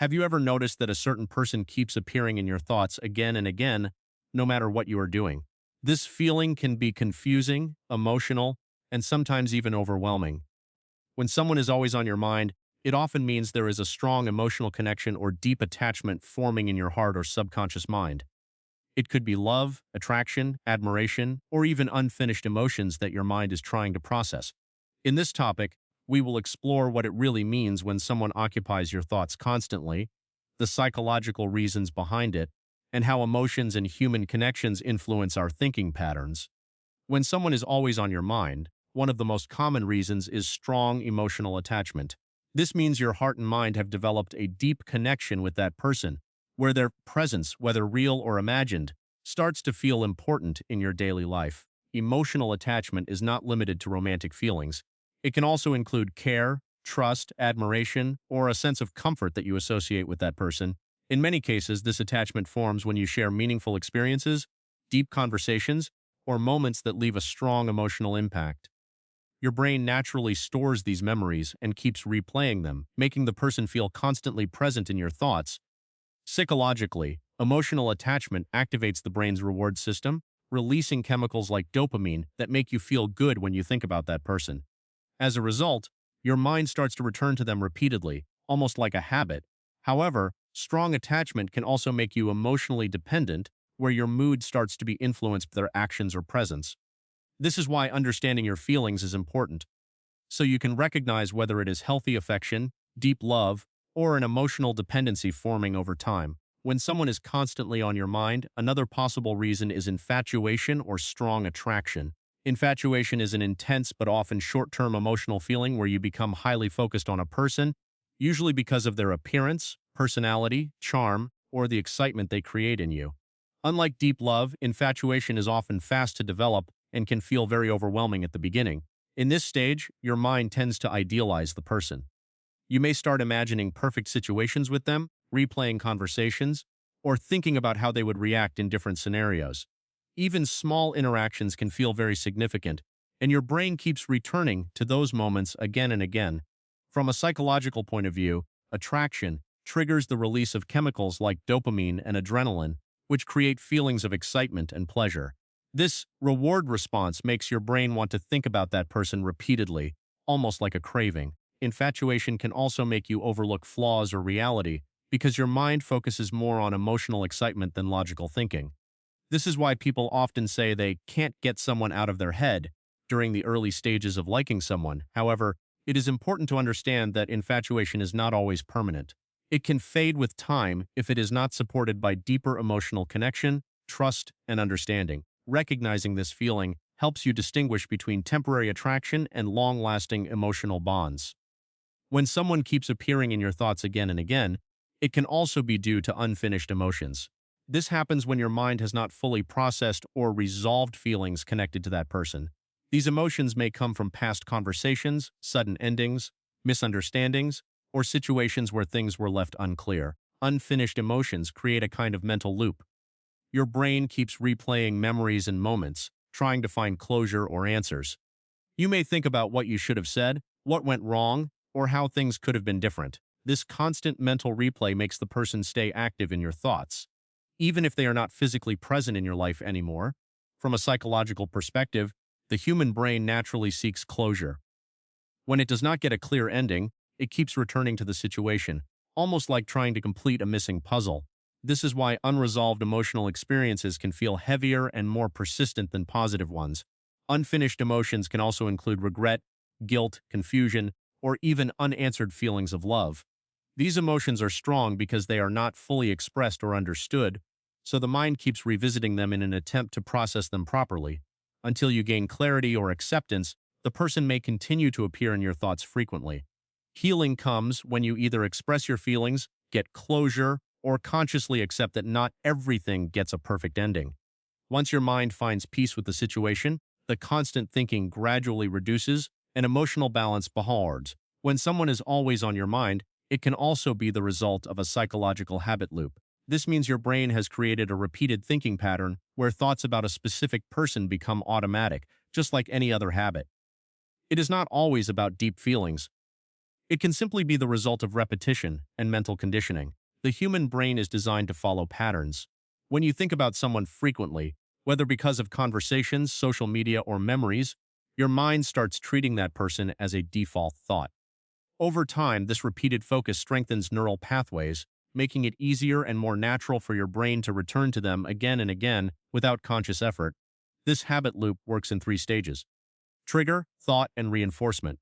Have you ever noticed that a certain person keeps appearing in your thoughts again and again, no matter what you are doing? This feeling can be confusing, emotional, and sometimes even overwhelming. When someone is always on your mind, it often means there is a strong emotional connection or deep attachment forming in your heart or subconscious mind. It could be love, attraction, admiration, or even unfinished emotions that your mind is trying to process. In this topic, we will explore what it really means when someone occupies your thoughts constantly, the psychological reasons behind it, and how emotions and human connections influence our thinking patterns. When someone is always on your mind, one of the most common reasons is strong emotional attachment. This means your heart and mind have developed a deep connection with that person, where their presence, whether real or imagined, starts to feel important in your daily life. Emotional attachment is not limited to romantic feelings. It can also include care, trust, admiration, or a sense of comfort that you associate with that person. In many cases, this attachment forms when you share meaningful experiences, deep conversations, or moments that leave a strong emotional impact. Your brain naturally stores these memories and keeps replaying them, making the person feel constantly present in your thoughts. Psychologically, emotional attachment activates the brain's reward system, releasing chemicals like dopamine that make you feel good when you think about that person. As a result, your mind starts to return to them repeatedly, almost like a habit. However, strong attachment can also make you emotionally dependent, where your mood starts to be influenced by their actions or presence. This is why understanding your feelings is important, so you can recognize whether it is healthy affection, deep love, or an emotional dependency forming over time. When someone is constantly on your mind, another possible reason is infatuation or strong attraction. Infatuation is an intense but often short-term emotional feeling where you become highly focused on a person, usually because of their appearance, personality, charm, or the excitement they create in you. Unlike deep love, infatuation is often fast to develop and can feel very overwhelming at the beginning. In this stage, your mind tends to idealize the person. You may start imagining perfect situations with them, replaying conversations, or thinking about how they would react in different scenarios. Even small interactions can feel very significant, and your brain keeps returning to those moments again and again. From a psychological point of view, attraction triggers the release of chemicals like dopamine and adrenaline, which create feelings of excitement and pleasure. This reward response makes your brain want to think about that person repeatedly, almost like a craving. Infatuation can also make you overlook flaws or reality because your mind focuses more on emotional excitement than logical thinking. This is why people often say they can't get someone out of their head during the early stages of liking someone. However, it is important to understand that infatuation is not always permanent. It can fade with time if it is not supported by deeper emotional connection, trust, and understanding. Recognizing this feeling helps you distinguish between temporary attraction and long-lasting emotional bonds. When someone keeps appearing in your thoughts again and again, it can also be due to unfinished emotions. This happens when your mind has not fully processed or resolved feelings connected to that person. These emotions may come from past conversations, sudden endings, misunderstandings, or situations where things were left unclear. Unfinished emotions create a kind of mental loop. Your brain keeps replaying memories and moments, trying to find closure or answers. You may think about what you should have said, what went wrong, or how things could have been different. This constant mental replay makes the person stay active in your thoughts, even if they are not physically present in your life anymore. From a psychological perspective, the human brain naturally seeks closure. When it does not get a clear ending, it keeps returning to the situation, almost like trying to complete a missing puzzle. This is why unresolved emotional experiences can feel heavier and more persistent than positive ones. Unfinished emotions can also include regret, guilt, confusion, or even unanswered feelings of love. These emotions are strong because they are not fully expressed or understood, so the mind keeps revisiting them in an attempt to process them properly. Until you gain clarity or acceptance, the person may continue to appear in your thoughts frequently. Healing comes when you either express your feelings, get closure, or consciously accept that not everything gets a perfect ending. Once your mind finds peace with the situation, the constant thinking gradually reduces and emotional balance beholds. When someone is always on your mind, it can also be the result of a psychological habit loop. This means your brain has created a repeated thinking pattern where thoughts about a specific person become automatic, just like any other habit. It is not always about deep feelings. It can simply be the result of repetition and mental conditioning. The human brain is designed to follow patterns. When you think about someone frequently, whether because of conversations, social media, or memories, your mind starts treating that person as a default thought. Over time, this repeated focus strengthens neural pathways, making it easier and more natural for your brain to return to them again and again without conscious effort. This habit loop works in three stages: trigger, thought, and reinforcement.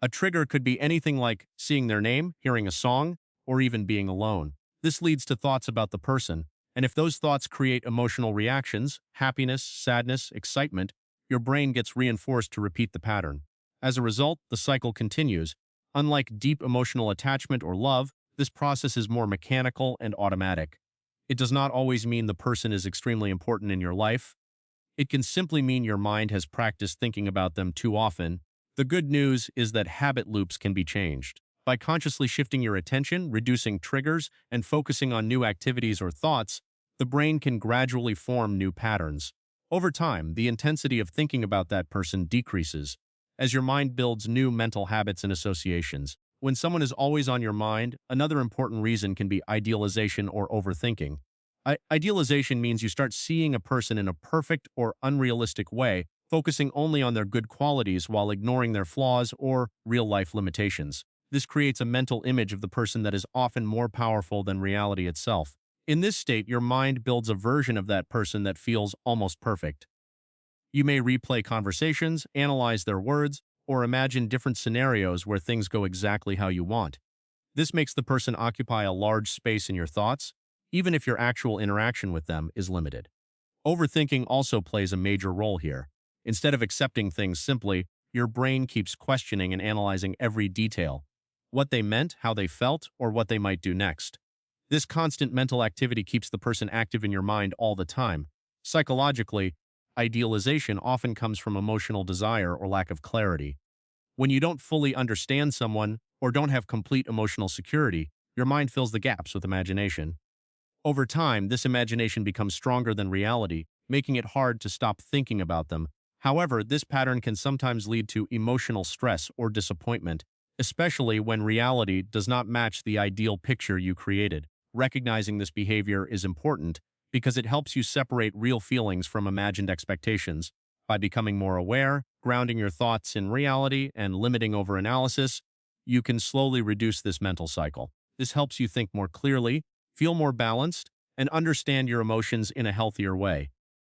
A trigger could be anything like seeing their name, hearing a song, or even being alone. This leads to thoughts about the person, and if those thoughts create emotional reactions, happiness, sadness, excitement, your brain gets reinforced to repeat the pattern. As a result, the cycle continues. Unlike deep emotional attachment or love, this process is more mechanical and automatic. It does not always mean the person is extremely important in your life. It can simply mean your mind has practiced thinking about them too often. The good news is that habit loops can be changed. By consciously shifting your attention, reducing triggers, and focusing on new activities or thoughts, the brain can gradually form new patterns. Over time, the intensity of thinking about that person decreases, as your mind builds new mental habits and associations. When someone is always on your mind, another important reason can be idealization or overthinking. Idealization means you start seeing a person in a perfect or unrealistic way, focusing only on their good qualities while ignoring their flaws or real-life limitations. This creates a mental image of the person that is often more powerful than reality itself. In this state, your mind builds a version of that person that feels almost perfect. You may replay conversations, analyze their words, or imagine different scenarios where things go exactly how you want. This makes the person occupy a large space in your thoughts, even if your actual interaction with them is limited. Overthinking also plays a major role here. Instead of accepting things simply, your brain keeps questioning and analyzing every detail: what they meant, how they felt, or what they might do next. This constant mental activity keeps the person active in your mind all the time. Psychologically, idealization often comes from emotional desire or lack of clarity. When you don't fully understand someone or don't have complete emotional security, your mind fills the gaps with imagination. Over time, this imagination becomes stronger than reality, making it hard to stop thinking about them. However, this pattern can sometimes lead to emotional stress or disappointment, especially when reality does not match the ideal picture you created. Recognizing this behavior is important because it helps you separate real feelings from imagined expectations. By becoming more aware, grounding your thoughts in reality, and limiting overanalysis, you can slowly reduce this mental cycle. This helps you think more clearly, feel more balanced, and understand your emotions in a healthier way.